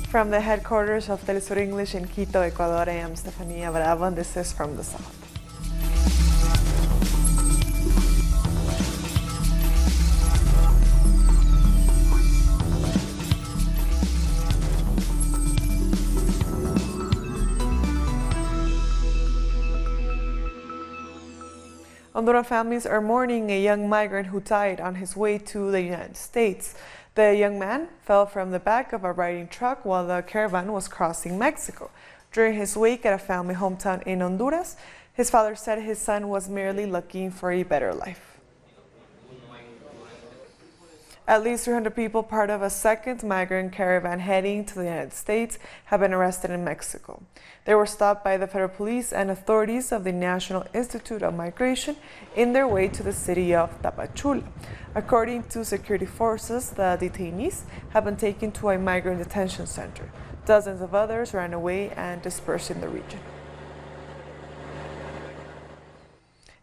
From the headquarters of Telesur English in Quito, Ecuador, I am Stefania Bravo, and this is From the South. Honduran families are mourning a young migrant who died on his way to the United States. The young man fell from the back of a riding truck while the caravan was crossing Mexico. During his wake at a family hometown in Honduras, his father said his son was merely looking for a better life. At least 300 people, part of a second migrant caravan heading to the United States, have been arrested in Mexico. They were stopped by the federal police and authorities of the National Institute of Migration in their way to the city of Tapachula. According to security forces, the detainees have been taken to a migrant detention center. Dozens of others ran away and dispersed in the region.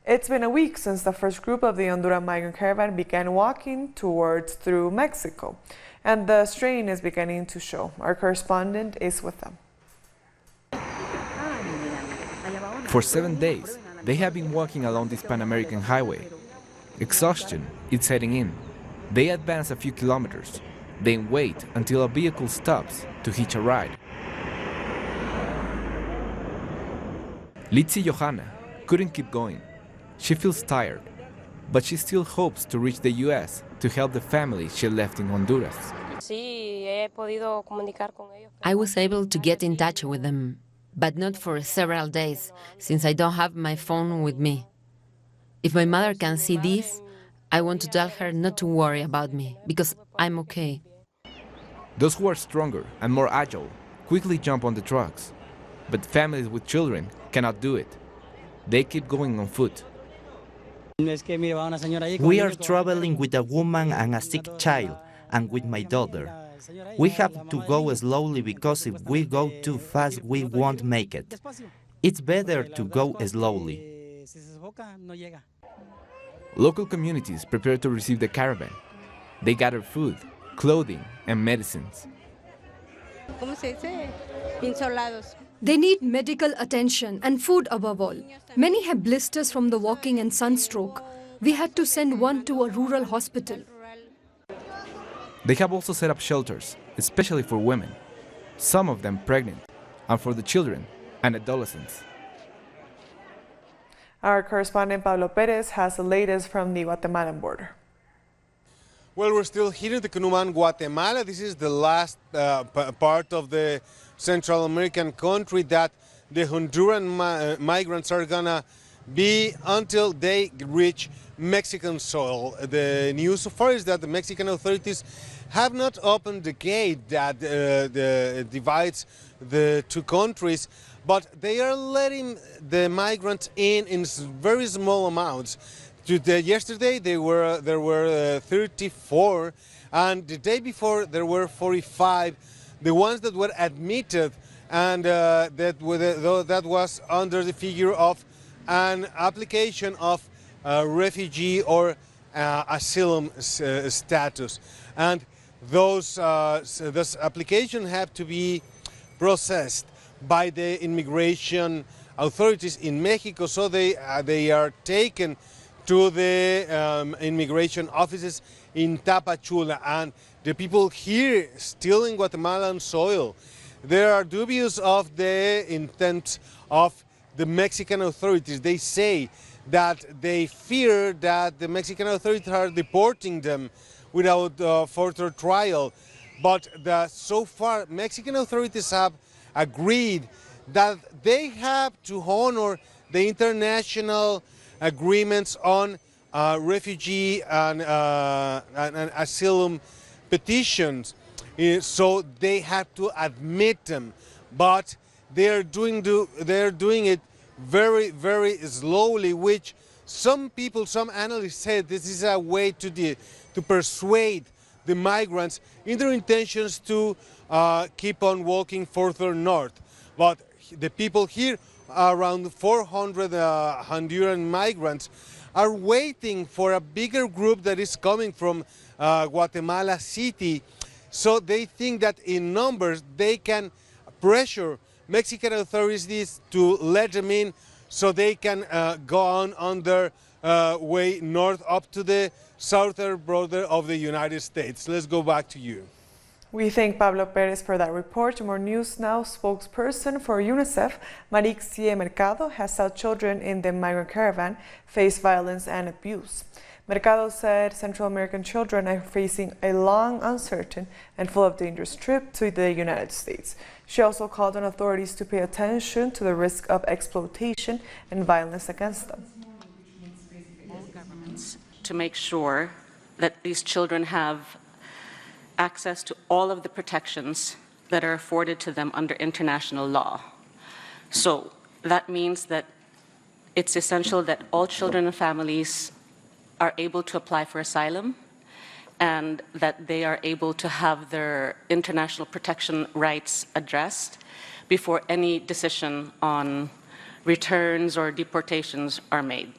It's been a week since the first group of the Honduran migrant caravan began walking through Mexico, and the strain is beginning to show. Our correspondent is with them. For 7 days, they have been walking along this Pan-American highway. Exhaustion is setting in. They advance a few kilometers, then wait until a vehicle stops to hitch a ride. Litsi Johanna couldn't keep going. She feels tired, but she still hopes to reach the U.S. to help the family she left in Honduras. I was able to get in touch with them, but not for several days, since I don't have my phone with me. If my mother can see this, I want to tell her not to worry about me, because I'm okay. Those who are stronger and more agile quickly jump on the trucks, but families with children cannot do it. They keep going on foot. We are traveling with a woman and a sick child, and with my daughter. We have to go slowly because if we go too fast, we won't make it. It's better to go slowly. Local communities prepare to receive the caravan. They gather food, clothing, and medicines. They need medical attention and food above all. Many have blisters from the walking and sunstroke. We had to send one to a rural hospital. They have also set up shelters, especially for women, some of them pregnant, and for the children and adolescents. Our correspondent Pablo Perez has the latest from the Guatemalan border. Well, we're still here in the Cunuman, Guatemala. This is the last part of the Central American country that the Honduran migrants are gonna be until they reach Mexican soil. The news so far is that the Mexican authorities have not opened the gate that divides the two countries, but they are letting the migrants in very small amounts. Yesterday there were 34, and the day before there were 45. The ones that were admitted, and that was under the figure of an application of refugee or asylum status, and those applications have to be processed by the immigration authorities in Mexico. So they are taken to the immigration offices in Tapachula, and the people here, still in Guatemalan soil, they are dubious of the intent of the Mexican authorities. They say that they fear that the Mexican authorities are deporting them without further trial. But so far, Mexican authorities have agreed that they have to honor the international agreements on refugee and asylum petitions, so they have to admit them, but they're doing it very, very slowly, which some people, some analysts said this is a way to persuade the migrants in their intentions to keep on walking further north. But the people here, around 400 Honduran migrants, are waiting for a bigger group that is coming from Guatemala City, So they think that in numbers they can pressure Mexican authorities to let them in so they can go on their way north up to the southern border of the United States. Let's go back to you. We thank Pablo Perez for that report. More News Now spokesperson for UNICEF, Marixie Mercado, has said children in the migrant caravan face violence and abuse. Mercado said Central American children are facing a long, uncertain, and full of dangerous trip to the United States. She also called on authorities to pay attention to the risk of exploitation and violence against them. All governments to make sure that these children have access to all of the protections that are afforded to them under international law. So that means that it's essential that all children and families are able to apply for asylum and that they are able to have their international protection rights addressed before any decision on returns or deportations are made.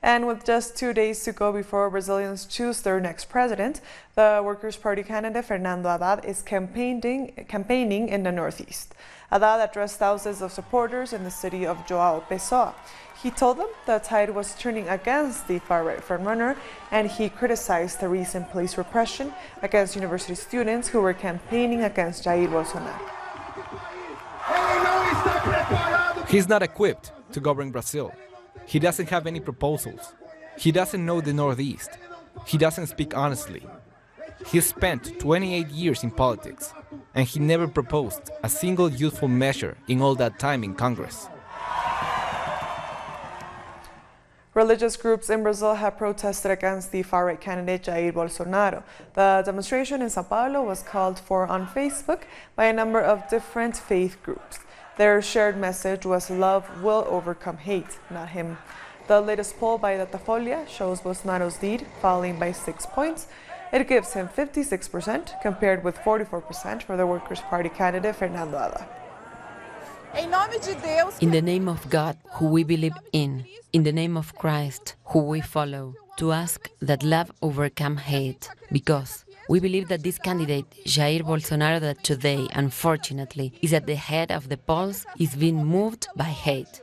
And with just 2 days to go before Brazilians choose their next president, the Workers' Party candidate Fernando Haddad is campaigning in the Northeast. Haddad addressed thousands of supporters in the city of João Pessoa. He told them the tide was turning against the far-right frontrunner, and he criticized the recent police repression against university students who were campaigning against Jair Bolsonaro. He's not equipped to govern Brazil. He doesn't have any proposals. He doesn't know the Northeast. He doesn't speak honestly. He spent 28 years in politics, and he never proposed a single useful measure in all that time in Congress. Religious groups in Brazil have protested against the far-right candidate Jair Bolsonaro. The demonstration in São Paulo was called for on Facebook by a number of different faith groups. Their shared message was love will overcome hate, not him. The latest poll by Datafolha shows Bolsonaro's lead falling by 6 points. It gives him 56% compared with 44% for the Workers' Party candidate Fernando Haddad. In the name of God, who we believe in the name of Christ, who we follow, to ask that love overcome hate, because we believe that this candidate, Jair Bolsonaro, that today, unfortunately, is at the head of the polls, is being moved by hate.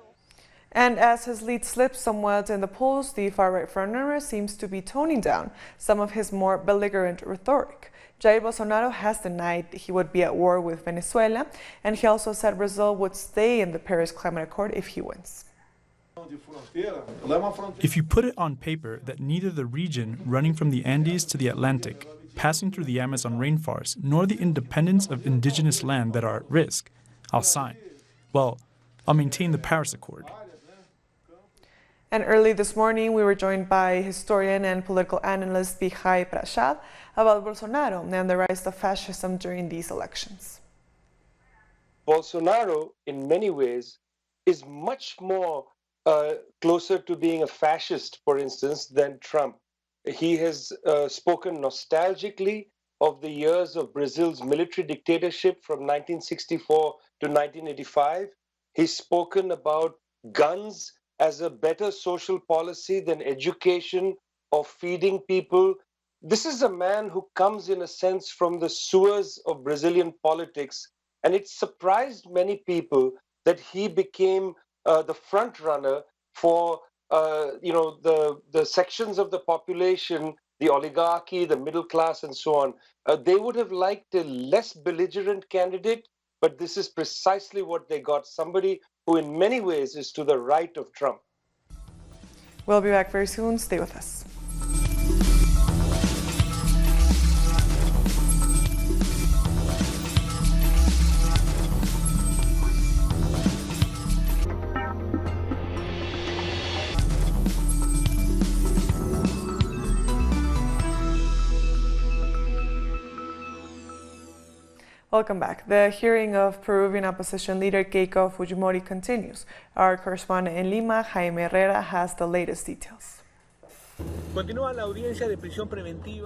And as his lead slips somewhat in the polls, the far-right frontrunner seems to be toning down some of his more belligerent rhetoric. Jair Bolsonaro has denied he would be at war with Venezuela, and he also said Brazil would stay in the Paris Climate Accord if he wins. If you put it on paper that neither the region running from the Andes to the Atlantic, passing through the Amazon rainforest, nor the independence of indigenous land that are at risk, I'll sign. Well, I'll maintain the Paris Accord. And early this morning, we were joined by historian and political analyst Vijay Prashad about Bolsonaro and the rise of fascism during these elections. Bolsonaro, in many ways, is much more closer to being a fascist, for instance, than Trump. He has spoken nostalgically of the years of Brazil's military dictatorship from 1964 to 1985. He's spoken about guns as a better social policy than education or feeding people. This is a man who comes, in a sense, from the sewers of Brazilian politics, and it surprised many people that he became the front runner for the sections of the population, the oligarchy, the middle class, and so on. They would have liked a less belligerent candidate, but this is precisely what they got, somebody who in many ways is to the right of Trump. We'll be back very soon. Stay with us. Welcome back. The hearing of Peruvian opposition leader Keiko Fujimori continues. Our correspondent in Lima, Jaime Herrera, has the latest details.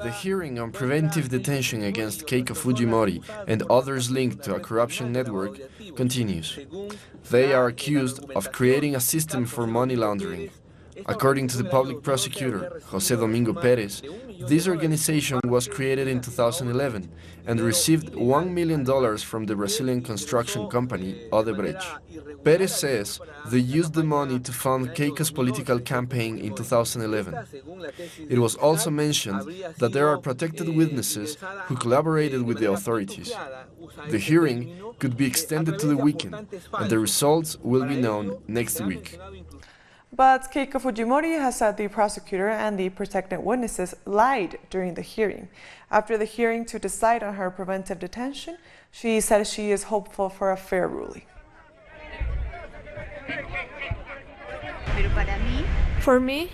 The hearing on preventive detention against Keiko Fujimori and others linked to a corruption network continues. They are accused of creating a system for money laundering. According to the public prosecutor, José Domingo Pérez, this organization was created in 2011 and received $1 million from the Brazilian construction company Odebrecht. Pérez says they used the money to fund Keiko's political campaign in 2011. It was also mentioned that there are protected witnesses who collaborated with the authorities. The hearing could be extended to the weekend, and the results will be known next week. But Keiko Fujimori has said the prosecutor and the protected witnesses lied during the hearing. After the hearing to decide on her preventive detention, she said she is hopeful for a fair ruling. For me,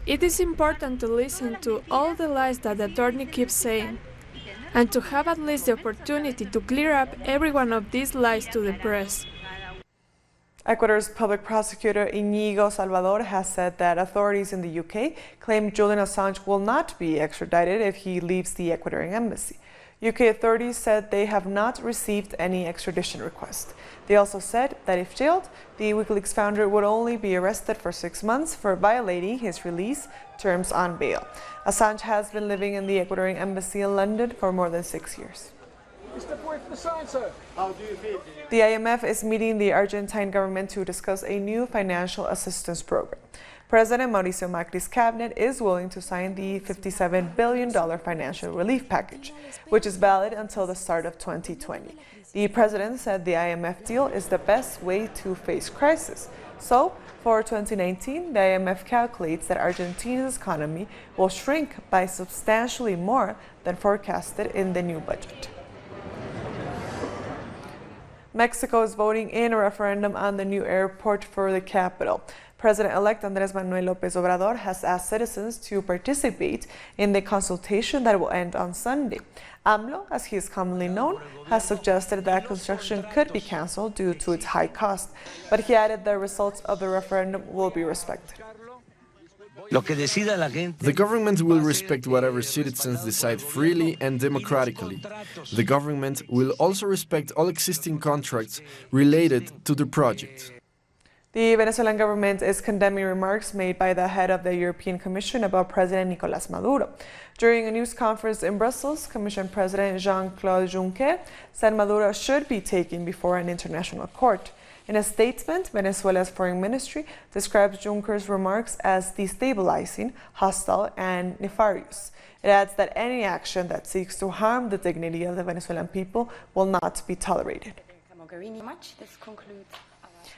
it is important to listen to all the lies that the attorney keeps saying, and to have at least the opportunity to clear up every one of these lies to the press. Ecuador's public prosecutor Iñigo Salvador has said that authorities in the UK claim Julian Assange will not be extradited if he leaves the Ecuadorian embassy. UK authorities said they have not received any extradition request. They also said that if jailed, the WikiLeaks founder would only be arrested for 6 months for violating his release terms on bail. Assange has been living in the Ecuadorian embassy in London for more than 6 years. The IMF is meeting the Argentine government to discuss a new financial assistance program. President Mauricio Macri's cabinet is willing to sign the $57 billion financial relief package, which is valid until the start of 2020. The president said the IMF deal is the best way to face crisis. So, for 2019, the IMF calculates that Argentina's economy will shrink by substantially more than forecasted in the new budget. Mexico is voting in a referendum on the new airport for the capital. President-elect Andrés Manuel López Obrador has asked citizens to participate in the consultation that will end on Sunday. AMLO, as he is commonly known, has suggested that construction could be cancelled due to its high cost, but he added the results of the referendum will be respected. The government will respect whatever citizens decide freely and democratically. The government will also respect all existing contracts related to the project. The Venezuelan government is condemning remarks made by the head of the European Commission about President Nicolás Maduro. During a news conference in Brussels, Commission President Jean-Claude Juncker said Maduro should be taken before an international court. In a statement, Venezuela's foreign ministry describes Juncker's remarks as destabilizing, hostile, and nefarious. It adds that any action that seeks to harm the dignity of the Venezuelan people will not be tolerated.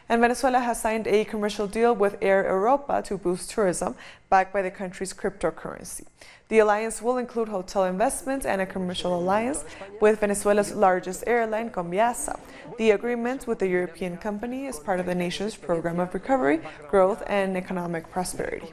And Venezuela has signed a commercial deal with Air Europa to boost tourism, backed by the country's cryptocurrency. The alliance will include hotel investments and a commercial alliance with Venezuela's largest airline, Conviasa. The agreement with the European company is part of the nation's program of recovery, growth, and economic prosperity.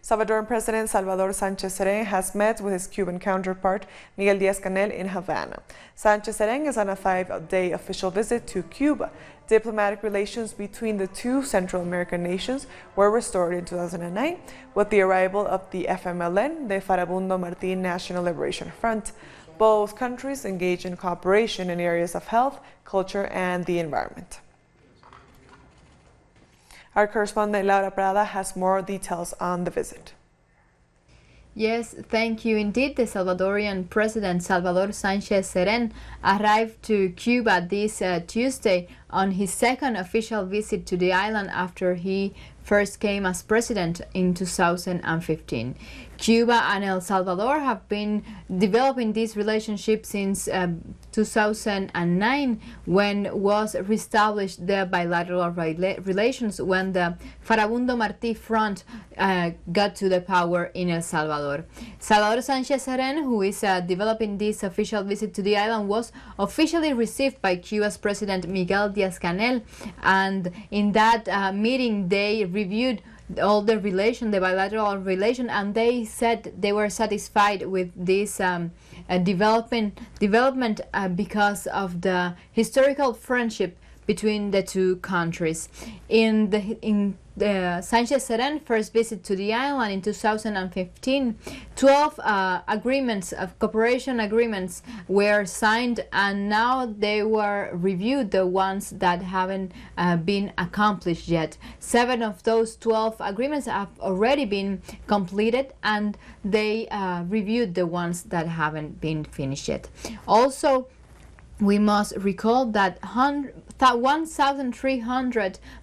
Salvadoran President Salvador Sánchez-Serén has met with his Cuban counterpart Miguel Díaz-Canel in Havana. Sánchez-Serén is on a 5-day official visit to Cuba. Diplomatic relations between the two Central American nations were restored in 2009 with the arrival of the FMLN, the Farabundo Martín National Liberation Front. Both countries engage in cooperation in areas of health, culture, and the environment. Our correspondent Laura Prada has more details on the visit. Yes, thank you. Indeed, the Salvadorian President Salvador Sánchez-Serén arrived to Cuba this Tuesday on his second official visit to the island after he first came as president in 2015. Cuba and El Salvador have been developing this relationship since 2009, when was reestablished their bilateral relations when the Farabundo Martí Front got to the power in El Salvador. Salvador Sánchez-Serén, who is developing this official visit to the island, was officially received by Cuba's President Miguel Díaz-Canel, and in that meeting they reviewed all the bilateral relation, and they said they were satisfied with this development because of the historical friendship between the two countries. In the Sanchez Seren first visit to the island in 2015, 12 agreements of cooperation agreements were signed, and now they were reviewed, the ones that haven't been accomplished yet. 7 of those 12 agreements have already been completed, and they reviewed the ones that haven't been finished yet. Also, we must recall that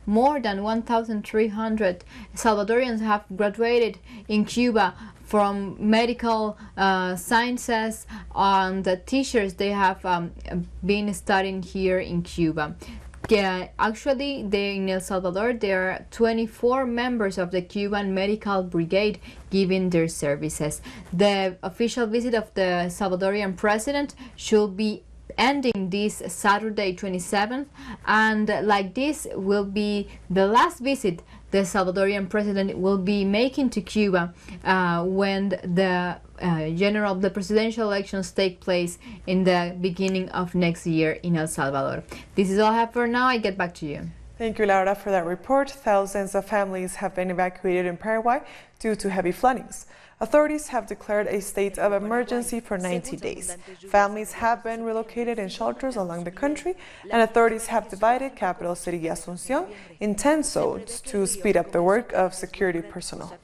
more than 1,300 Salvadorians have graduated in Cuba from medical sciences and the teachers. They have been studying here in Cuba. Actually, in El Salvador, there are 24 members of the Cuban Medical Brigade giving their services. The official visit of the Salvadorian president should be ending this Saturday 27th, and like this will be the last visit the Salvadorian president will be making to Cuba when the presidential elections take place in the beginning of next year in El Salvador. This is all I have for now. I get back to you. Thank you, Laura, for that report. Thousands of families have been evacuated in Paraguay due to heavy floodings. Authorities have declared a state of emergency for 90 days. Families have been relocated in shelters along the country, and authorities have divided capital city Asunción in 10 zones to speed up the work of security personnel.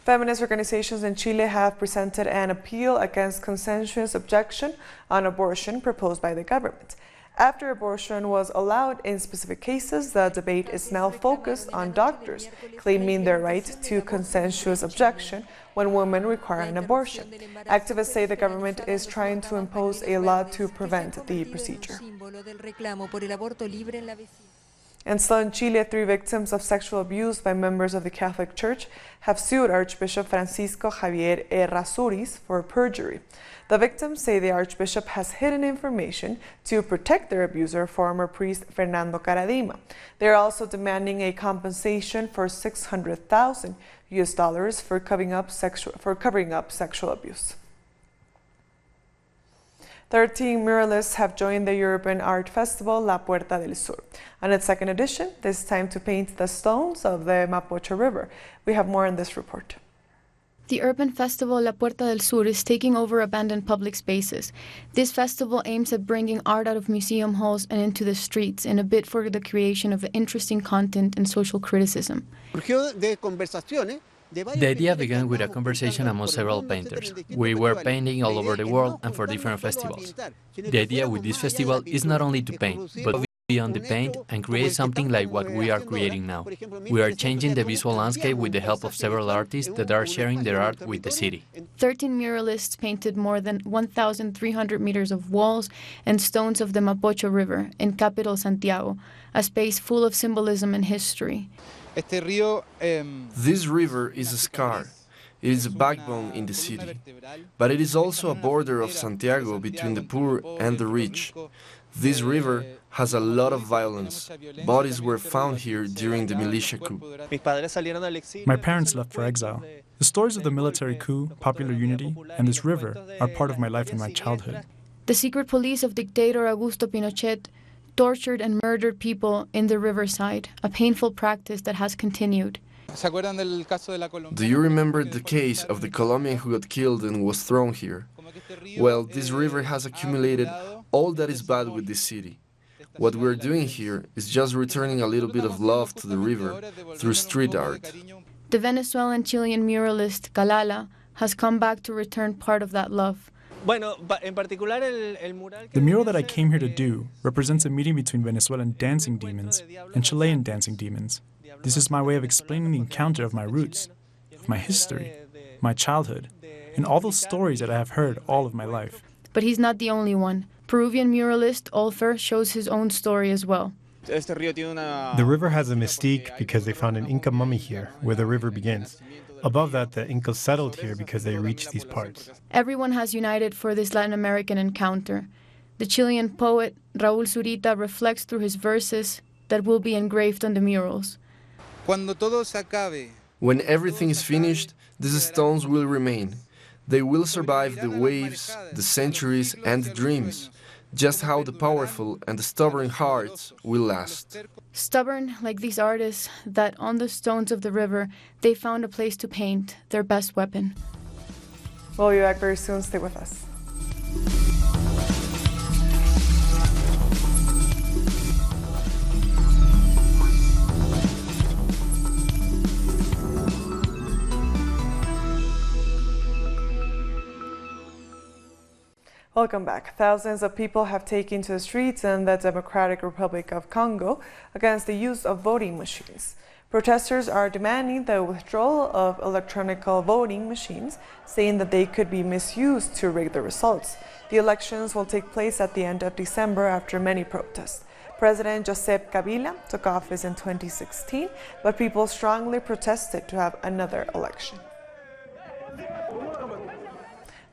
Feminist organizations in Chile have presented an appeal against consensuous objection on abortion proposed by the government. After abortion was allowed in specific cases, the debate is now focused on doctors claiming their right to consensuous objection when women require an abortion. Activists say the government is trying to impose a law to prevent the procedure. And still in Chile, 3 victims of sexual abuse by members of the Catholic Church have sued Archbishop Francisco Javier Errázuriz for perjury. The victims say the Archbishop has hidden information to protect their abuser, former priest Fernando Caradima. They are also demanding a compensation for $600,000 for covering up sexual abuse. 13 muralists have joined the European art festival La Puerta del Sur on its second edition, this time to paint the stones of the Mapocho River. We have more in this report. The urban festival La Puerta del Sur is taking over abandoned public spaces. This festival aims at bringing art out of museum halls and into the streets in a bid for the creation of interesting content and social criticism. The idea began with a conversation among several painters. We were painting all over the world and for different festivals. The idea with this festival is not only to paint, but to go beyond the paint and create something like what we are creating now. We are changing the visual landscape with the help of several artists that are sharing their art with the city. 13 muralists painted more than 1,300 meters of walls and stones of the Mapocho River in capital Santiago, a space full of symbolism and history. This river is a scar. It is a backbone in the city. But it is also a border of Santiago between the poor and the rich. This river has a lot of violence. Bodies were found here during the militia coup. My parents left for exile. The stories of the military coup, popular unity, and this river are part of my life and my childhood. The secret police of dictator Augusto Pinochet tortured and murdered people in the riverside, a painful practice that has continued. Do you remember the case of the Colombian who got killed and was thrown here? Well, this river has accumulated all that is bad with this city. What we're doing here is just returning a little bit of love to the river through street art. The Venezuelan Chilean muralist Galala has come back to return part of that love. The mural that I came here to do represents a meeting between Venezuelan dancing demons and Chilean dancing demons. This is my way of explaining the encounter of my roots, of my history, my childhood, and all those stories that I have heard all of my life. But he's not the only one. Peruvian muralist Olfer shows his own story as well. The river has a mystique because they found an Inca mummy here, where the river begins. Above that, the Incas settled here because they reached these parts. Everyone has united for this Latin American encounter. The Chilean poet Raúl Zurita reflects through his verses that will be engraved on the murals. When everything is finished, these stones will remain. They will survive the waves, the centuries, and the dreams. just how the powerful and the stubborn hearts will last. Stubborn like these artists that on the stones of the river they found a place to paint their best weapon. We'll be back very soon. Stay with us. Welcome back. Thousands of people have taken to the streets in the Democratic Republic of Congo against the use of voting machines. Protesters are demanding the withdrawal of electronic voting machines, saying that they could be misused to rig the results. The elections will take place at the end of December after many protests. President Joseph Kabila took office in 2016, but people strongly protested to have another election.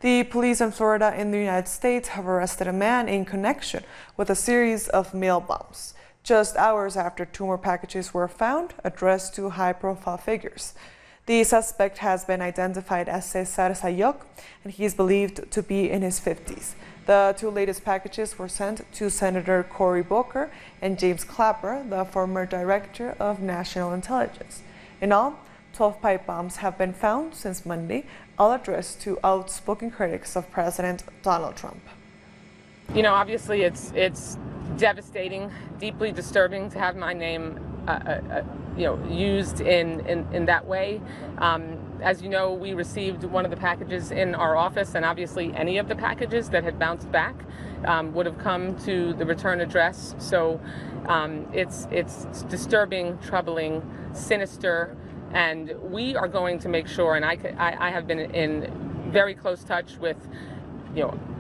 The police in Florida in the United States have arrested a man in connection with a series of mail bombs, just hours after 2 more packages were found addressed to high-profile figures. The suspect has been identified as Cesar Sayok, and he is believed to be in his 50s. The 2 latest packages were sent to Senator Cory Booker and James Clapper, the former director of National Intelligence. In all, 12 pipe bombs have been found since Monday, all addressed to outspoken critics of President Donald Trump. You know, obviously it's devastating, deeply disturbing to have my name used in that way. As you know, we received one of the packages in our office, and obviously any of the packages that had bounced back would have come to the return address. So it's disturbing, troubling, sinister, and we are going to make sure, and I have been in very close touch with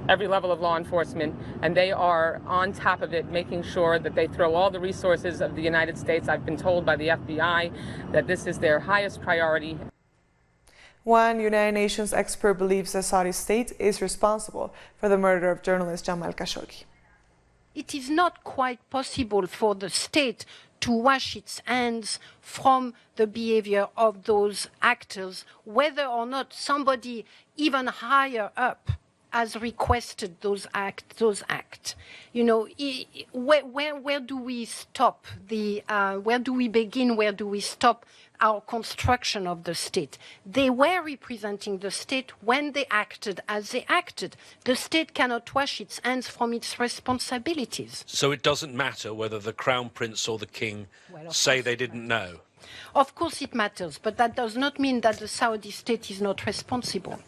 every level of law enforcement, and they are on top of it, making sure that they throw all the resources of the United States. I've been told by the FBI that this is their highest priority. One United Nations expert believes the Saudi state is responsible for the murder of journalist Jamal Khashoggi. It is not quite possible for the state to wash its hands from the behavior of those actors, whether or not somebody even higher up has requested those acts. You know, where do we stop where do we begin? Where do we stop our construction of the state? They were representing the state when they acted as they acted. The state cannot wash its hands from its responsibilities. So it doesn't matter whether the Crown Prince or the King say they didn't know? Of course it matters, but that does not mean that the Saudi state is not responsible.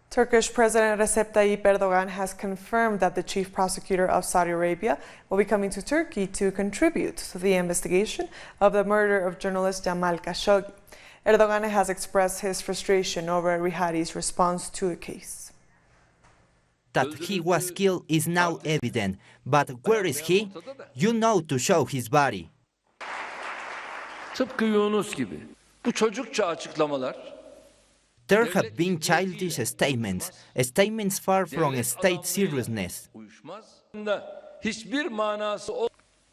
Turkish President Recep Tayyip Erdogan has confirmed that the chief prosecutor of Saudi Arabia will be coming to Turkey to contribute to the investigation of the murder of journalist Jamal Khashoggi. Erdogan has expressed his frustration over Rihadi's response to the case. That he was killed is now evident, but where is he? You know, to show his body. Tıpkı Yunus gibi. Bu çocukça açıklamalar. There have been childish statements far from state seriousness. Hiçbir manası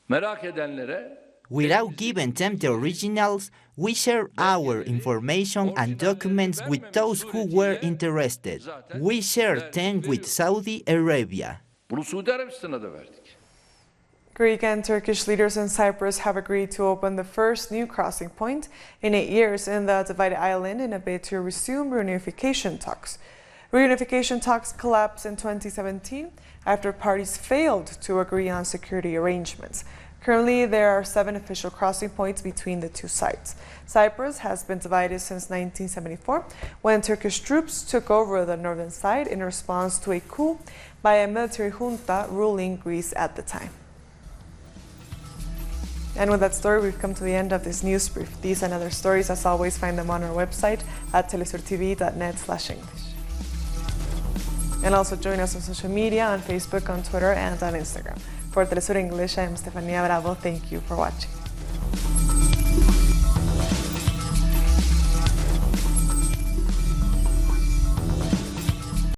merak edenlere Without giving them the originals, we share our information and documents with those who were interested. We shared them with Saudi Arabia. Bunu Suudi Arabistan'a da verdik. Greek and Turkish leaders in Cyprus have agreed to open the first new crossing point in 8 years in the divided island in a bid to resume reunification talks. Reunification talks collapsed in 2017 after parties failed to agree on security arrangements. Currently, there are 7 official crossing points between the two sides. Cyprus has been divided since 1974, when Turkish troops took over the northern side in response to a coup by a military junta ruling Greece at the time. And with that story, we've come to the end of this news brief. These and other stories, as always, find them on our website at telesurtv.net/English. And also join us on social media, on Facebook, on Twitter, and on Instagram. For Telesur English, I am Stefania Bravo. Thank you for watching.